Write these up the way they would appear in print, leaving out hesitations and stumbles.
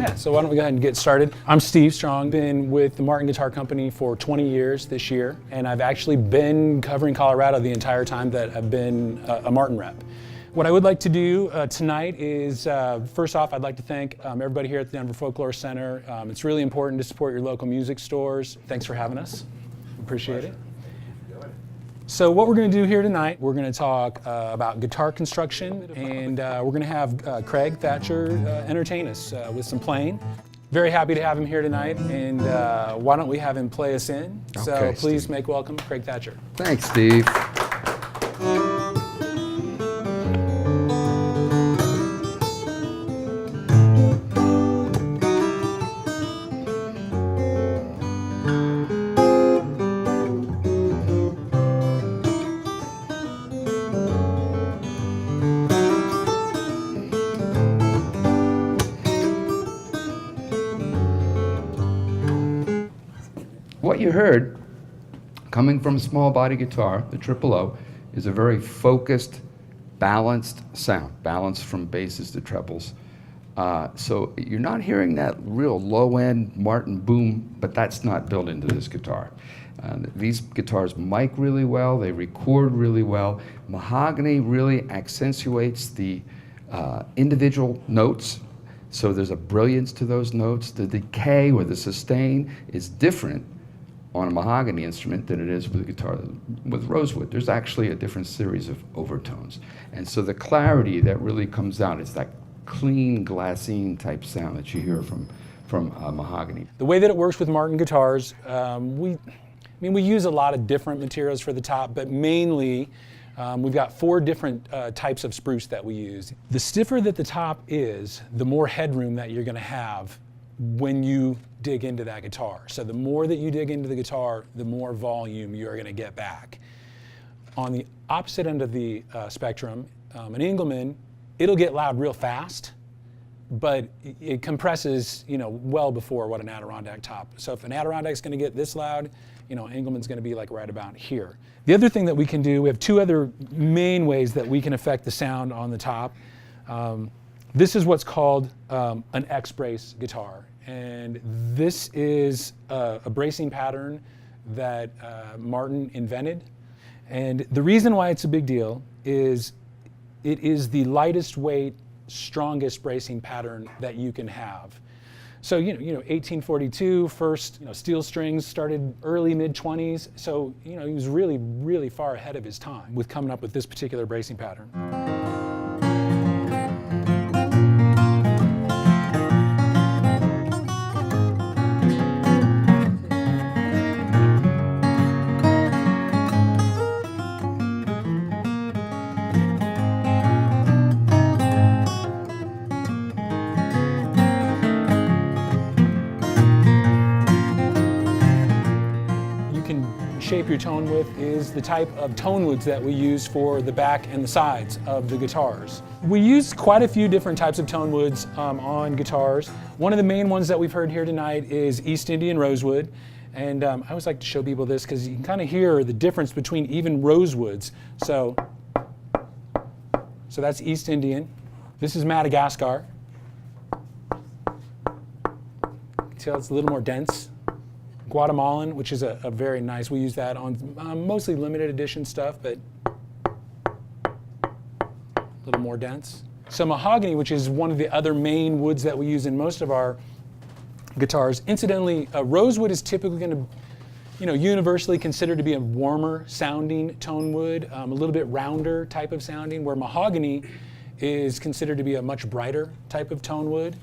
Yeah, so why don't we go ahead and get started. I'm Steve Strong, been with the Martin Guitar Company for 20 years this year, and I've actually been covering Colorado the entire time that I've been a Martin rep. What I would like to do tonight is, first off, I'd like to thank everybody here at the Denver Folklore Center. It's really important to support your local music stores. Thanks for having us. Appreciate it. So what we're going to do here tonight, we're going to talk about guitar construction, and we're going to have Craig Thatcher entertain us with some playing. Very happy to have him here tonight, and why don't we have him play us in. Okay, so please Steve. make welcome Craig Thatcher. Thanks, Steve. What you heard, coming from a small body guitar, the triple O, is a very focused, balanced sound, balanced from basses to trebles. So you're not hearing that real low-end Martin boom, but that's not built into this guitar. These guitars mic really well, they record really well. Mahogany really accentuates the individual notes, so there's a brilliance to those notes. The decay or the sustain is different on a mahogany instrument than it is with a guitar with rosewood. There's actually a different series of overtones. And so the clarity that really comes out, it's that clean glassine type sound that you hear from mahogany. The way that it works with Martin guitars, we use a lot of different materials for the top, but mainly we've got 4 different types of spruce that we use. The stiffer that the top is, the more headroom that you're going to have when you dig into that guitar. So the more that you dig into the guitar, the more volume you're going to get back. On the opposite end of the spectrum, an Engelmann, it'll get loud real fast, but it compresses, well before what an Adirondack top. So if an Adirondack's going to get this loud, Engelmann's going to be like right about here. The other thing that we can do, we have 2 other main ways that we can affect the sound on the top. This is what's called an X-brace guitar, and this is a bracing pattern that Martin invented. And the reason why it's a big deal is it is the lightest weight, strongest bracing pattern that you can have. So 1842, first steel strings started early mid-20s, so he was really, really far ahead of his time with coming up with this particular bracing pattern. Shape your tone with is the type of tone woods that we use for the back and the sides of the guitars. We use quite a few different types of tone woods on guitars. One of the main ones that we've heard here tonight is East Indian rosewood, and I always like to show people this because you can kind of hear the difference between even rosewoods. So that's East Indian. This is Madagascar. You can tell it's a little more dense. Guatemalan, which is a very nice, we use that on mostly limited edition stuff, but a little more dense. So mahogany, which is one of the other main woods that we use in most of our guitars. Incidentally, rosewood is typically going to, universally considered to be a warmer sounding tone wood, a little bit rounder type of sounding, where mahogany is considered to be a much brighter type of tone wood.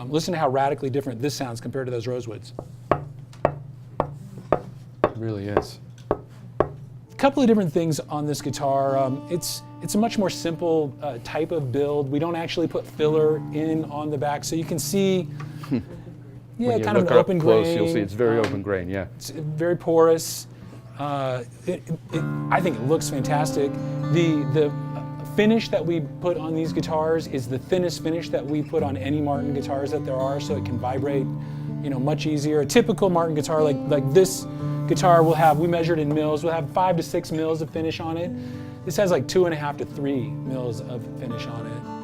Listen to how radically different this sounds compared to those rosewoods. Really is. A couple of different things on this guitar. It's a much more simple type of build. We don't actually put filler in on the back, so you can see, kind of an open grain. Close, you'll see it's very open grain. Yeah. It's very porous. I think it looks fantastic. The finish that we put on these guitars is the thinnest finish that we put on any Martin guitars that there are, so it can vibrate, much easier. A typical Martin guitar like this guitar will have, we measured in mils, we'll have 5 to 6 mils of finish on it. This has like 2.5 to 3 mils of finish on it.